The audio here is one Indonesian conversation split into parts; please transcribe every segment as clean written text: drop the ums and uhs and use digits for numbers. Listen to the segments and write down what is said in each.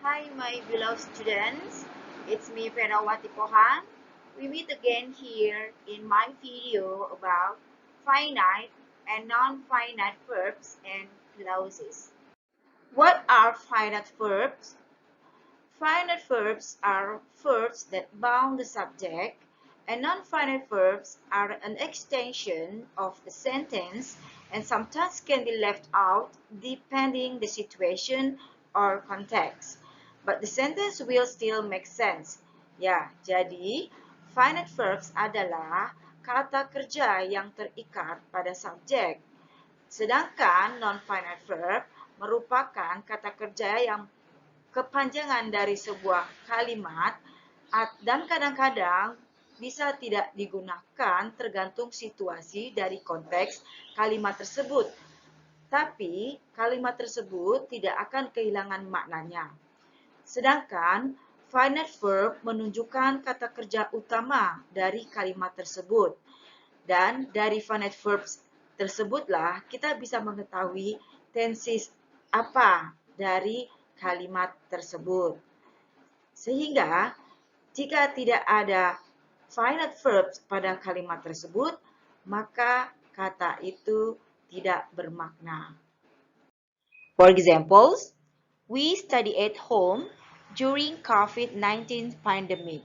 Hi, my beloved students. It's me, Ferawati Pohan. We meet again here in my video about finite and non-finite verbs and clauses. What are finite verbs? Finite verbs are verbs that bound the subject, and non-finite verbs are an extension of the sentence and sometimes can be left out depending the situation or context. But the sentence will still make sense. Ya, jadi finite verbs adalah kata kerja yang terikat pada subjek. Sedangkan non-finite verb merupakan kata kerja yang kepanjangan dari sebuah kalimat dan kadang-kadang bisa tidak digunakan tergantung situasi dari konteks kalimat tersebut. Tapi kalimat tersebut tidak akan kehilangan maknanya. Sedangkan finite verb menunjukkan kata kerja utama dari kalimat tersebut. Dan dari finite verbs tersebutlah kita bisa mengetahui tenses apa dari kalimat tersebut. Sehingga jika tidak ada finite verbs pada kalimat tersebut, maka kata itu tidak bermakna. For examples, we study at home during COVID-19 pandemic.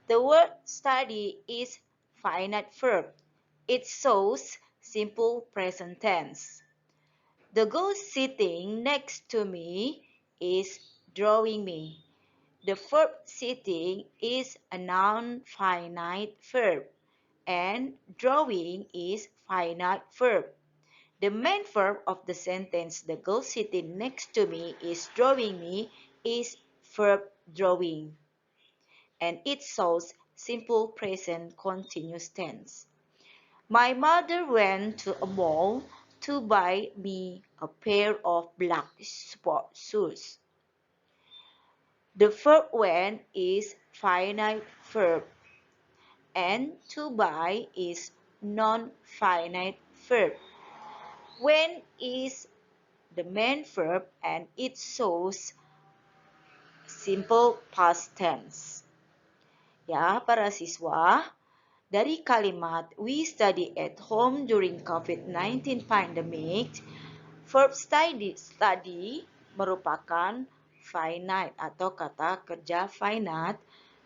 The word study is finite verb. It shows simple present tense. The girl sitting next to me is drawing me. The verb sitting is a non-finite verb and drawing is finite verb. The main verb of the sentence, the girl sitting next to me is drawing me, is verb drawing. And it shows simple present continuous tense. My mother went to a mall to buy me a pair of black sport shoes. The verb went is finite verb and to buy is non-finite verb. When is the main verb and it shows simple past tense. Ya, para siswa, dari kalimat we study at home during COVID-19 pandemic, verb study merupakan finite atau kata kerja finite,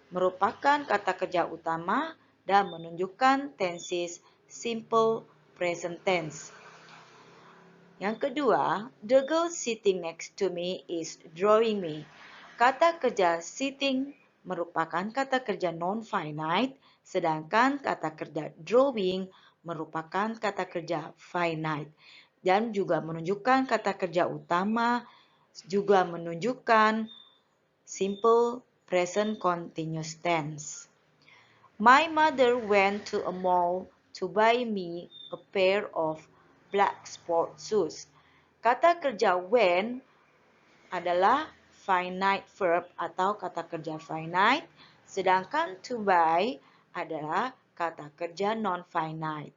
merupakan kata kerja utama dan menunjukkan tenses simple present tense. Yang kedua, the girl sitting next to me is drawing me. Kata kerja sitting merupakan kata kerja non-finite, sedangkan kata kerja drawing merupakan kata kerja finite. Dan juga menunjukkan kata kerja utama, juga menunjukkan simple present continuous tense. My mother went to a mall to buy me a pair of black sport shoes. Kata kerja when adalah finite verb atau kata kerja finite, sedangkan to buy adalah kata kerja non-finite.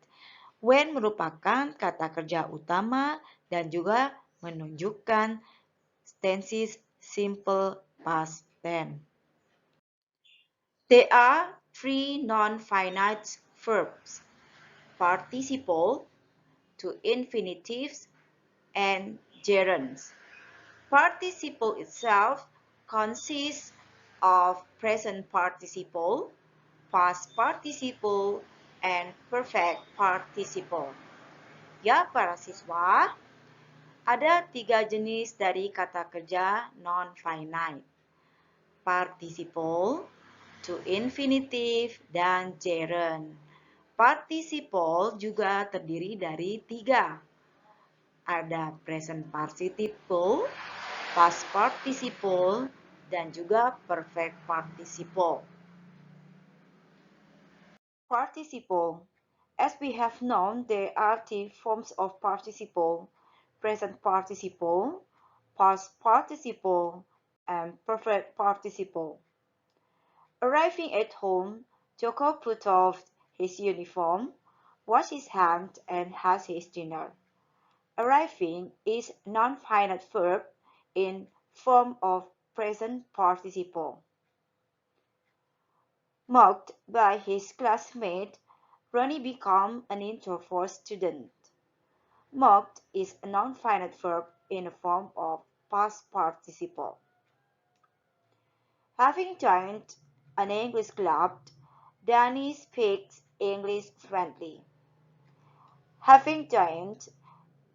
When merupakan kata kerja utama dan juga menunjukkan tenses simple past tense. There are three non-finite verbs: participle, to infinitives, and gerunds. Participle itself consists of present participle, past participle, and perfect participle. Ya, para siswa, ada 3 jenis dari kata kerja non-finite: participle, to infinitive, dan gerund. Participle juga terdiri dari 3. Ada present participle, past participle, dan juga perfect participle. Participle. As we have known, there are 3 forms of participle: present participle, past participle, and perfect participle. Arriving at home, Joko put off his uniform, washed his hands, and had his dinner. Arriving is non-finite verb in form of present participle. Mocked by his classmate, Ronnie became an introvert student. Mocked is a non-finite verb in the form of past participle. Having joined an English club, Danny speaks English fluently. Having joined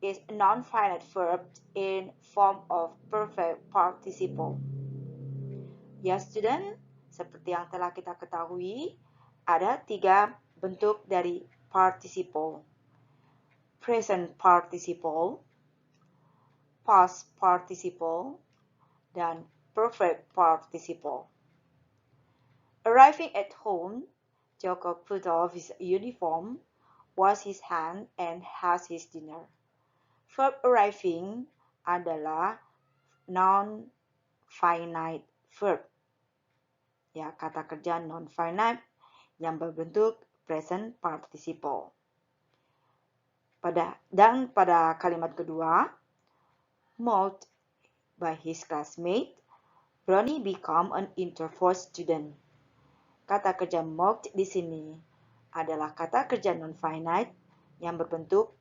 is a non-finite verb in form of perfect participle. Ya student, seperti yang telah kita ketahui, ada 3 bentuk dari participle. Present participle, past participle, dan perfect participle. Arriving at home, Joko put off his uniform, washed his hands, and has his dinner. Verb arriving adalah non-finite verb. Ya, kata kerja non-finite yang berbentuk present participle. Pada kalimat kedua, mocked by his classmate, Ronnie become an introvert student. Kata kerja mocked di sini adalah kata kerja non-finite yang berbentuk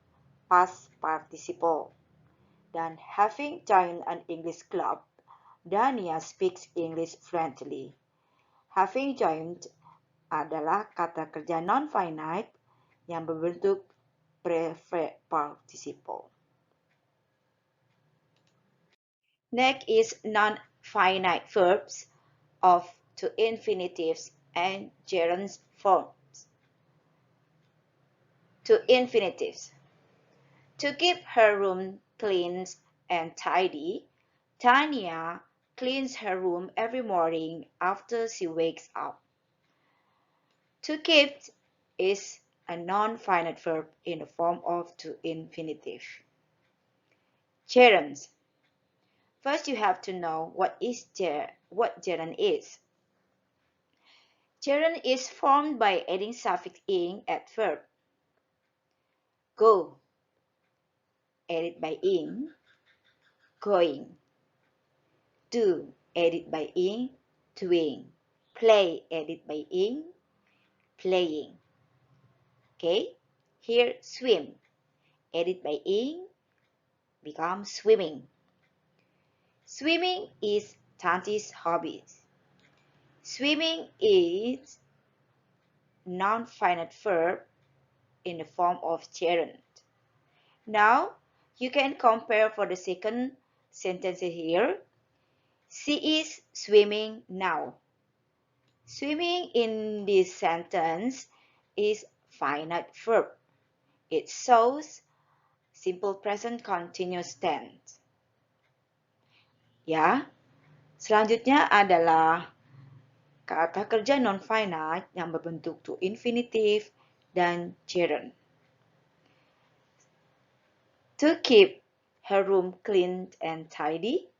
past participle. Dan having joined an English club, Dania speaks English fluently. Having joined adalah kata kerja non-finite yang berbentuk perfect participle. Next is non-finite verbs of to infinitives and gerund forms. To infinitives. To keep her room clean and tidy, Tanya cleans her room every morning after she wakes up. To keep is a non-finite verb in the form of to infinitive. Gerunds. First, you have to know what gerund is. Gerund is formed by adding suffix ing at verb. Go, added by ing, going. Do, added by ing, doing. Play, added by ing, playing. Okay, here swim, added by ing, becomes swimming. Swimming is Tanti's hobby. Swimming is non-finite verb in the form of gerund. Now, you can compare for the second sentence here. She is swimming now. Swimming in this sentence is finite verb. It shows simple present continuous tense. Ya, selanjutnya adalah kata kerja non-finite yang berbentuk to infinitive dan gerund. To keep her room clean and tidy,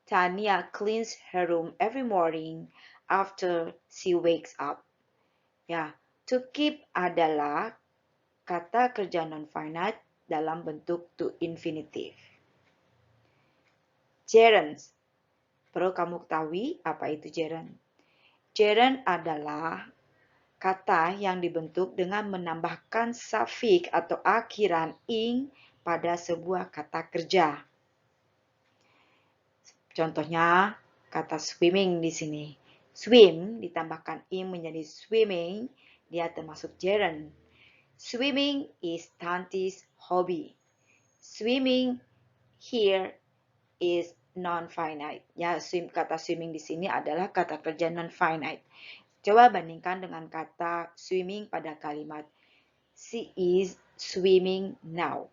Tanya cleans her room every morning after she wakes up. Ya, to keep adalah kata kerja non-finite dalam bentuk to infinitive. Gerunds. Perlu kamu ketahui apa itu gerund. Gerund adalah kata yang dibentuk dengan menambahkan suffix atau akhiran ing pada sebuah kata kerja. Contohnya kata swimming di sini. Swim ditambahkan ing menjadi swimming, dia termasuk gerund. Swimming is Tanti's hobby. Swimming here is non-finite. Ya, kata swimming di sini adalah kata kerja non-finite. Coba bandingkan dengan kata swimming pada kalimat she is swimming now.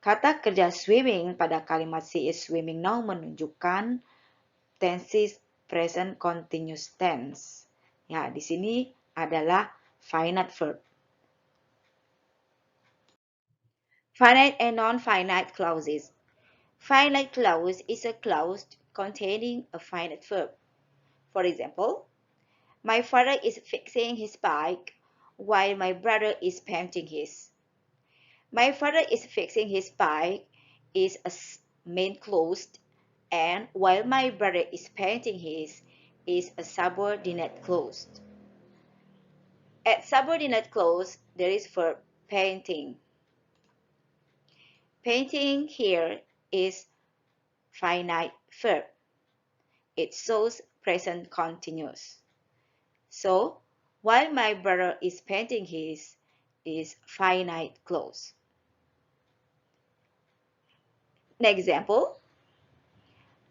Kata kerja swimming pada kalimat she is swimming now menunjukkan tenses present continuous tense. Ya, di sini adalah finite verb. Finite and non-finite clauses. Finite clause is a clause containing a finite verb. For example, my father is fixing his bike while my brother is painting his. My father is fixing his bike is a main clause And while my brother is painting his is a subordinate clause. At subordinate clause, there is verb painting. Painting here is finite verb. It shows present continuous. So, while my brother is painting his is finite clause. An example,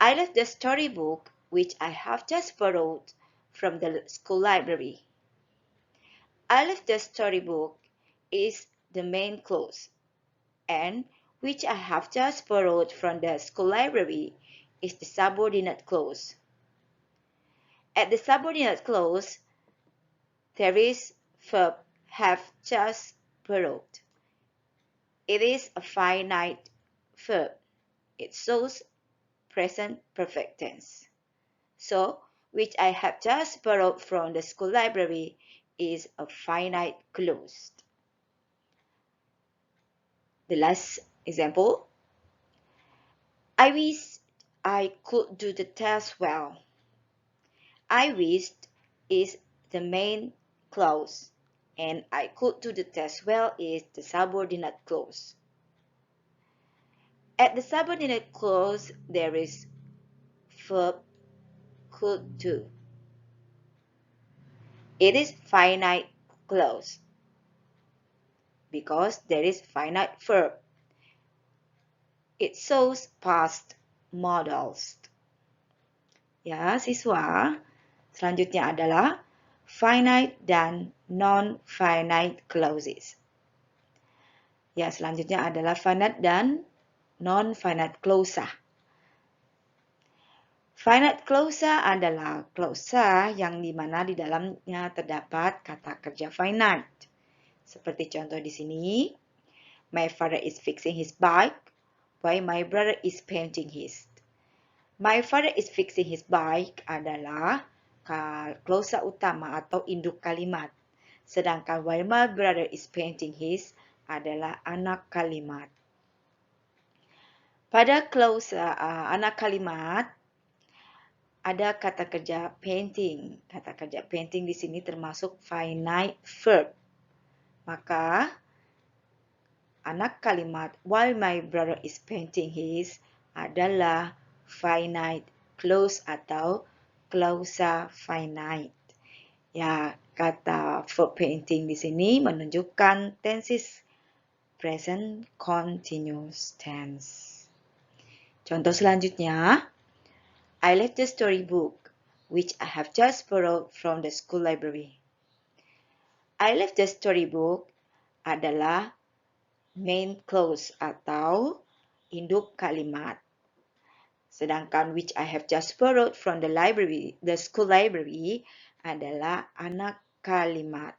I left the storybook which I have just borrowed from the school library. I left the storybook is the main clause, and which I have just borrowed from the school library is the subordinate clause. At the subordinate clause, there is verb have just borrowed. It is a finite verb. It shows present perfect tense. So, which I have just borrowed from the school library is a finite clause. The last example, I wish I could do the test well. I wished is the main clause, and I could do the test well is the subordinate clause. At the subordinate clause, there is verb could do. It is finite clause because there is finite verb. It shows past modals. Ya, siswa. Selanjutnya adalah finite dan non-finite clauses. Ya, selanjutnya adalah finite dan non-finite clausa. Finite clausa adalah clausa yang dimana di dalamnya terdapat kata kerja finite. Seperti contoh di sini, my father is fixing his bike, while my brother is painting his. My father is fixing his bike adalah klausa utama atau induk kalimat. Sedangkan while my brother is painting his adalah anak kalimat. Pada klausa anak kalimat ada kata kerja painting. Kata kerja painting di sini termasuk finite verb. Maka anak kalimat while my brother is painting his adalah finite clause atau klausa finite. Ya, kata verb painting di sini menunjukkan tenses present continuous tense. Contoh selanjutnya, I left the storybook which I have just borrowed from the school library. I left the storybook adalah main clause atau induk kalimat. Sedangkan which I have just borrowed from the school library adalah anak kalimat.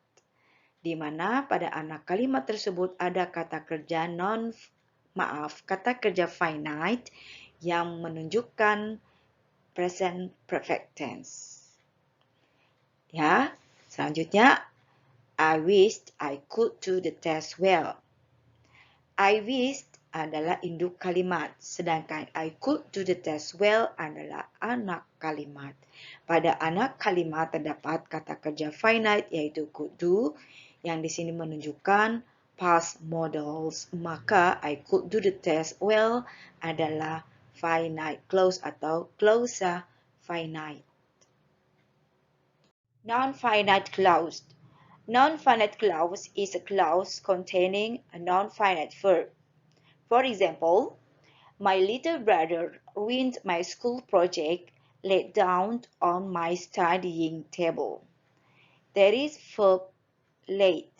Di mana pada anak kalimat tersebut ada kata kerja kata kerja finite yang menunjukkan present perfect tense. Ya, selanjutnya I wished I could do the test well. I wished adalah induk kalimat, sedangkan I could do the test well adalah anak kalimat. Pada anak kalimat terdapat kata kerja finite yaitu could do, yang di sini menunjukkan past modals, maka I could do the test well adalah finite clause atau clausa finite. Non-finite clause. Non-finite clause is a clause containing a non-finite verb. For example, my little brother ruined my school project laid down on my studying table. There is verb laid.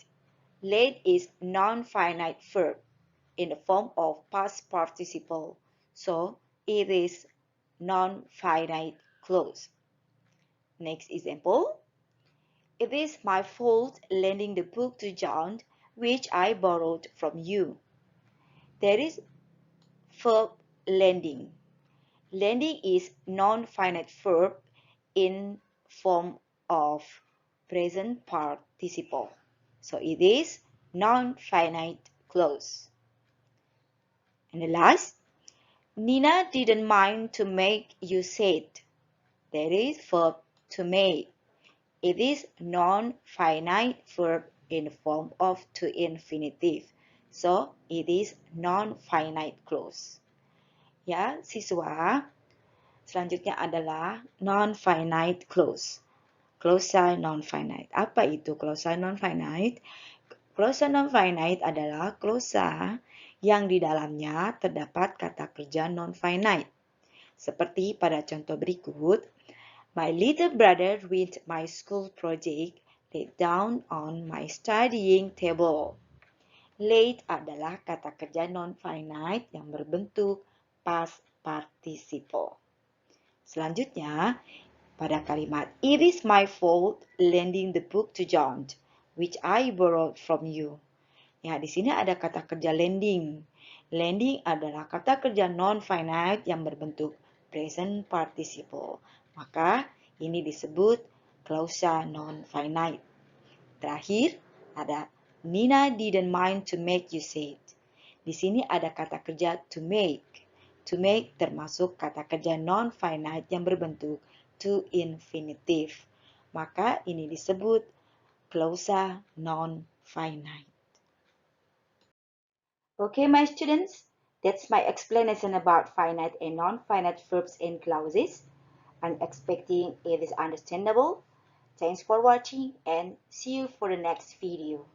Laid is non-finite verb in the form of past participle, so it is non-finite clause. Next example. It is my fault lending the book to John, which I borrowed from you. There is verb lending. Lending is non-finite verb in form of present participle. So it is non-finite clause. And the last, Nina didn't mind to make you said. That is verb to make. It is non-finite verb in the form of to infinitive. So, it is non-finite clause. Ya, siswa. Selanjutnya adalah non-finite clause. Clause non-finite. Apa itu clause non-finite? Clause non-finite adalah clause yang di dalamnya terdapat kata kerja non-finite. Seperti pada contoh berikut, my little brother read my school project laid down on my studying table. Laid adalah kata kerja non-finite yang berbentuk past participle. Selanjutnya, pada kalimat it is my fault lending the book to John, which I borrowed from you. Ya, di sini ada kata kerja lending. Lending adalah kata kerja non-finite yang berbentuk present participle. Maka ini disebut clause non-finite. Terakhir, ada Nina didn't mind to make you said. Di sini ada kata kerja to make. To make termasuk kata kerja non-finite yang berbentuk to infinitive. Maka ini disebut clause non-finite. Okay, my students, that's my explanation about finite and non-finite verbs and clauses. I'm expecting it is understandable. Thanks for watching and see you for the next video.